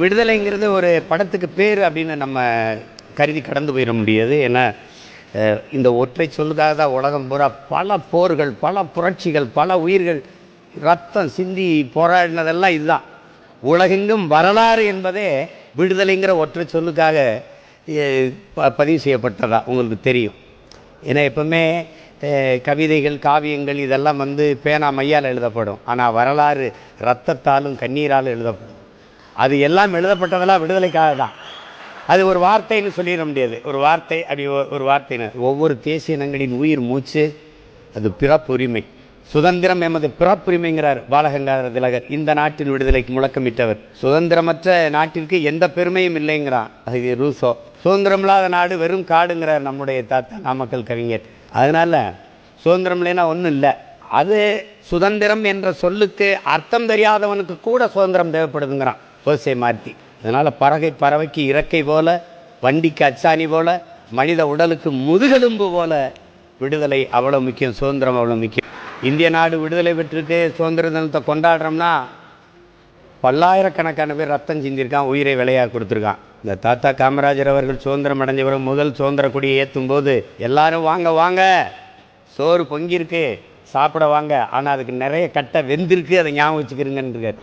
விடுதலைங்கிறது ஒரு படத்துக்கு பேர் அப்படின்னு நம்ம கருதி கடந்து போயிட முடியாது. ஏன்னா இந்த ஒற்றை சொல்லுக்காக தான் உலகம் பூரா பல போர்கள், பல புரட்சிகள், பல உயிர்கள் ரத்தம் சிந்தி போராடினதெல்லாம் இதுதான். உலகெங்கும் வரலாறு என்பதே விடுதலைங்கிற ஒற்றை சொல்லுக்காக பதிவு செய்யப்பட்டதா உங்களுக்கு தெரியும். ஏன்னா எப்பவுமே கவிதைகள், காவியங்கள் இதெல்லாம் பேனா மையால் எழுதப்படும். ஆனால் வரலாறு இரத்தத்தாலும் கண்ணீராலும் எழுதப்படும். அது எல்லாம் எழுதப்பட்டதெல்லாம் விடுதலைக்காக தான். அது ஒரு வார்த்தைன்னு சொல்லிட முடியாது. ஒரு வார்த்தை அப்படி ஒரு வார்த்தைன்னு ஒவ்வொரு தேசிய இனங்களின் உயிர் மூச்சு அது பிறப்புரிமை. சுதந்திரம் எமது பிறப்புரிமைங்கிறார் பாலகங்காதர திலகர். இந்த நாட்டின் விடுதலைக்கு முழக்கமிட்டவர். சுதந்திரமற்ற நாட்டிற்கு எந்த பெருமையும் இல்லைங்கிறான் அது ரூசோ. சுதந்திரம் இல்லாத நாடு வெறும் காடுங்கிறார் நம்முடைய தாத்தா நாமக்கல் கவிஞர். அதனால் சுதந்திரம் இல்லைன்னா ஒன்றும் இல்லை. அது சுதந்திரம் என்ற சொல்லுக்கு அர்த்தம் தெரியாதவனுக்கு கூட சுதந்திரம் தேவைப்படுதுங்கிறான் ஓசை மாற்றி. அதனால் பறவைக்கு இறக்கை போல, வண்டிக்கு அச்சாணி போல, மனித உடலுக்கு முதுகெலும்பு போல விடுதலை அவ்வளோ முக்கியம், சுதந்திரம் அவ்வளோ முக்கியம். இந்திய நாடு விடுதலை பெற்றுட்டு சுதந்திர தினத்தை கொண்டாடுறோம்னா பல்லாயிரக்கணக்கான பேர் ரத்தம் சிந்திருக்கான், உயிரை விலையாக கொடுத்துருக்கான். இந்த தாத்தா காமராஜர் அவர்கள் சுதந்திரம் அடைஞ்சவரை முதல் சுதந்திர கொடியை ஏற்றும் போது எல்லாரும் வாங்க வாங்க, சோறு பொங்கியிருக்கு, சாப்பிட வாங்க, ஆனால் அதுக்கு நிறைய கட்டை வெந்திருக்கு, அதை ஞாபகம் வச்சுக்கிறீங்கன்னு இருக்கார்.